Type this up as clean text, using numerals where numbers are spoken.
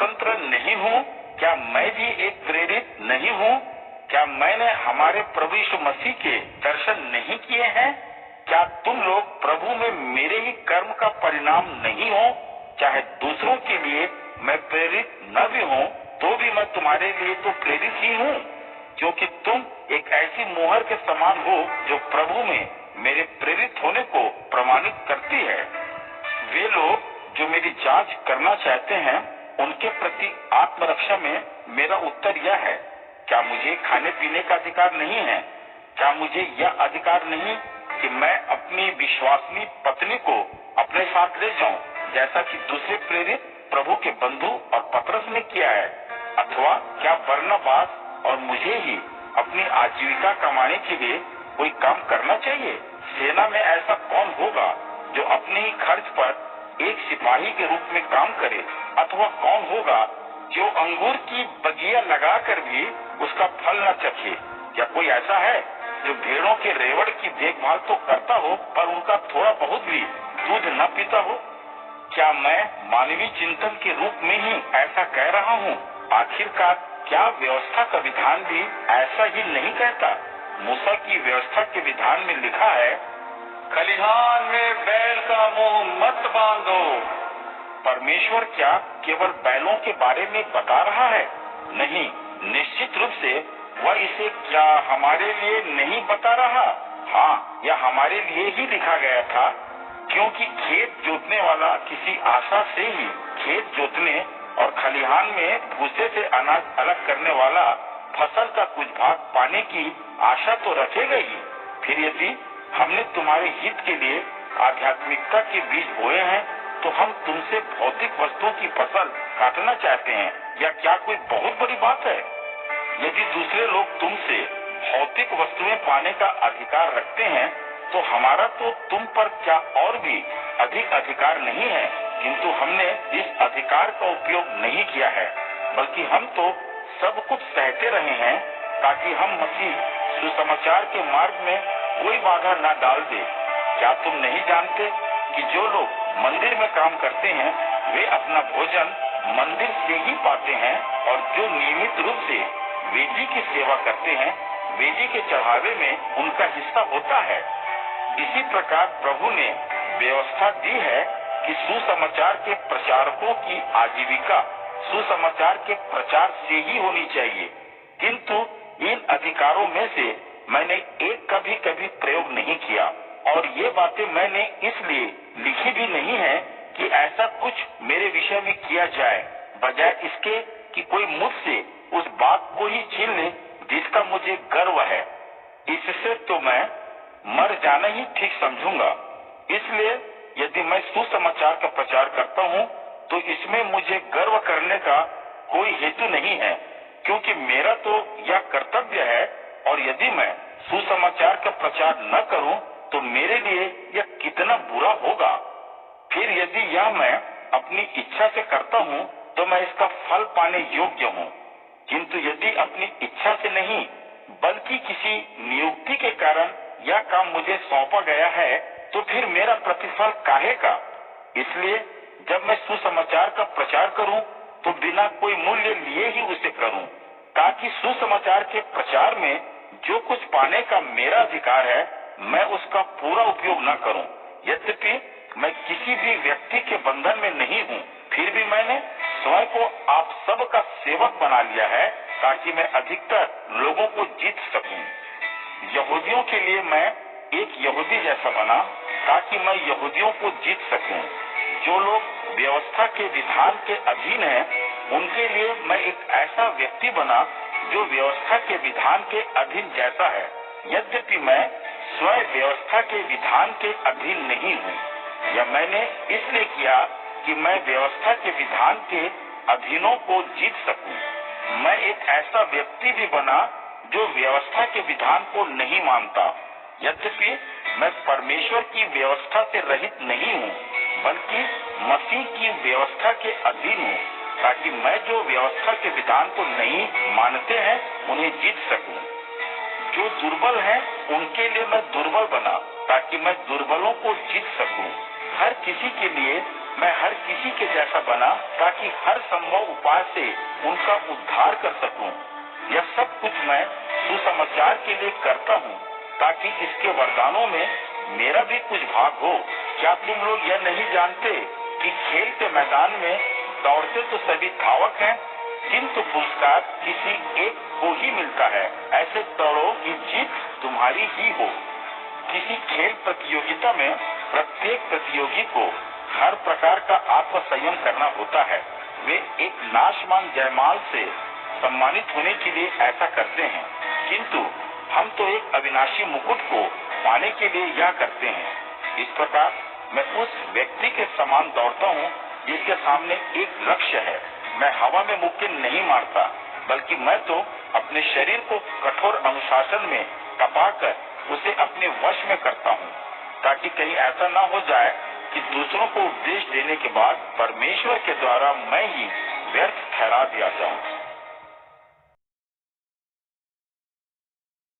स्वतंत्र नहीं हूँ? क्या मैं भी एक प्रेरित नहीं हूँ? क्या मैंने हमारे प्रभु यीशु मसीह के दर्शन नहीं किए हैं? क्या तुम लोग प्रभु में मेरे ही कर्म का परिणाम नहीं हो? चाहे दूसरों के लिए मैं प्रेरित न भी हूँ, तो भी मैं तुम्हारे लिए तो प्रेरित ही हूँ, क्योंकि तुम एक ऐसी मोहर के समान हो जो प्रभु में मेरे प्रेरित होने को प्रमाणित करती है। वे लोग जो मेरी जांच करना चाहते हैं, उनके प्रति आत्मरक्षा में मेरा उत्तर यह है, क्या मुझे खाने पीने का अधिकार नहीं है? क्या मुझे यह अधिकार नहीं कि मैं अपनी विश्वासनी पत्नी को अपने साथ ले जाऊं, जैसा कि दूसरे प्रेरित प्रभु के बंधु और पतरस ने किया है? अथवा क्या बरनबास और मुझे ही अपनी आजीविका कमाने के लिए कोई काम करना चाहिए? सेना में ऐसा कौन होगा जो अपने ही खर्च पर एक सिपाही के रूप में काम करे? अथवा कौन होगा जो अंगूर की बगिया लगाकर भी उसका फल न चखे? क्या कोई ऐसा है जो भेड़ों के रेवड़ की देखभाल तो करता हो, पर उनका थोड़ा बहुत भी दूध न पीता हो? क्या मैं मानवीय चिंतन के रूप में ही ऐसा कह रहा हूँ? आखिरकार क्या व्यवस्था का विधान भी ऐसा ही नहीं कहता? मूसा की व्यवस्था के विधान में लिखा है, खलिहान में बैल का मुंह मत बांधो। परमेश्वर क्या केवल बैलों के बारे में बता रहा है? नहीं, निश्चित रूप से वह इसे क्या हमारे लिए नहीं बता रहा? हाँ, यह हमारे लिए ही लिखा गया था, क्योंकि खेत जोतने वाला किसी आशा से ही खेत जोतने और खलिहान में भूसे से अनाज अलग करने वाला फसल का कुछ भाग पाने की आशा तो रखेगा ही। फिर यदि हमने तुम्हारे हित के लिए आध्यात्मिकता के बीज बोए हैं, तो हम तुमसे भौतिक वस्तुओं की फसल काटना चाहते हैं, या क्या कोई बहुत बड़ी बात है? यदि दूसरे लोग तुमसे भौतिक वस्तुएं पाने का अधिकार रखते हैं, तो हमारा तो तुम पर क्या और भी अधिक अधिकार नहीं है? किंतु हमने इस अधिकार का उपयोग नहीं किया है, बल्कि हम तो सब कुछ सहते रहे हैं, ताकि हम मसीह सुसमाचार के मार्ग में कोई बाधा न डाल दे। क्या तुम नहीं जानते कि जो लोग मंदिर में काम करते हैं, वे अपना भोजन मंदिर से ही पाते हैं, और जो नियमित रूप से वेदी की सेवा करते हैं, वेदी के चढ़ावे में उनका हिस्सा होता है। इसी प्रकार प्रभु ने व्यवस्था दी है कि सुसमाचार के प्रचारकों की आजीविका सुसमाचार के प्रचार से ही होनी चाहिए। किंतु इन अधिकारों में से मैंने एक का भी कभी प्रयोग नहीं किया, और ये बातें मैंने इसलिए लिखी भी नहीं है कि ऐसा कुछ मेरे विषय में किया जाए, बजाय इसके कि कोई मुझसे उस बात को ही छीन ले जिसका मुझे गर्व है। इससे तो मैं मर जाना ही ठीक समझूंगा। इसलिए यदि मैं सुसमाचार का प्रचार करता हूँ, तो इसमें मुझे गर्व करने का कोई हेतु नहीं है, क्योंकि मेरा तो यह कर्तव्य है। और यदि मैं सुसमाचार का प्रचार न करूँ, तो मेरे लिए यह कितना बुरा होगा। फिर यदि यह मैं अपनी इच्छा से करता हूँ, तो मैं इसका फल पाने योग्य हूँ। किंतु यदि अपनी इच्छा से नहीं, बल्कि किसी नियुक्ति के कारण यह काम मुझे सौंपा गया है, तो फिर मेरा प्रतिफल काहे का? इसलिए जब मैं सुसमाचार का प्रचार करूं, तो बिना कोई मूल्य लिए ही उसे करूं, ताकि सुसमाचार के प्रचार में जो कुछ पाने का मेरा अधिकार है, मैं उसका पूरा उपयोग न करूं। यद्यपि मैं किसी भी व्यक्ति के बंधन में नहीं हूं, फिर भी मैंने स्वयं को आप सब का सेवक बना लिया है, ताकि मैं अधिकतर लोगों को जीत सकूं। यहूदियों के लिए मैं एक यहूदी जैसा बना, ताकि मैं यहूदियों को जीत सकूं। जो लोग व्यवस्था के विधान के अधीन हैं, उनके लिए मैं एक ऐसा व्यक्ति बना जो व्यवस्था के विधान के अधीन जैसा है, यद्यपि मैं स्वयं व्यवस्था के विधान के अधीन नहीं हूँ। यह मैंने इसलिए किया कि मैं व्यवस्था के विधान के अधीनों को जीत सकूं। मैं एक ऐसा व्यक्ति भी बना जो व्यवस्था के विधान को नहीं मानता, यद्यपि मैं परमेश्वर की व्यवस्था से रहित नहीं हूँ, बल्कि मसीह की व्यवस्था के अधीन हूँ, ताकि मैं जो व्यवस्था के विधान को नहीं मानते हैं उन्हें जीत सकूं। जो दुर्बल हैं उनके लिए मैं दुर्बल बना, ताकि मैं दुर्बलों को जीत सकूं। हर किसी के लिए मैं हर किसी के जैसा बना ताकि हर संभव उपाय से उनका उद्धार कर सकूं। यह सब कुछ मैं सुसमाचार के लिए करता हूँ ताकि इसके वरदानों में मेरा भी कुछ भाग हो। क्या तुम लोग यह नहीं जानते कि खेल के मैदान में दौड़ते तो सभी धावक हैं, किंतु पुरस्कार किसी एक को ही मिलता है। ऐसे दौड़ो कि जीत तुम्हारी ही हो। किसी खेल प्रतियोगिता में प्रत्येक प्रतियोगी को हर प्रकार का आत्म संयम करना होता है। वे एक नाशवान जयमाल से सम्मानित होने के लिए ऐसा करते हैं, किंतु हम तो एक अविनाशी मुकुट को पाने के लिए यह करते हैं। इस प्रकार मैं उस व्यक्ति के समान दौड़ता हूँ जिसके सामने एक लक्ष्य है। मैं हवा में मुक्के नहीं मारता, बल्कि मैं तो अपने शरीर को कठोर अनुशासन में तपाकर उसे अपने वश में करता हूँ, ताकि कहीं ऐसा ना हो जाए कि दूसरों को उपदेश देने के बाद परमेश्वर के द्वारा मैं ही व्यर्थ ठहरा दिया जाऊं।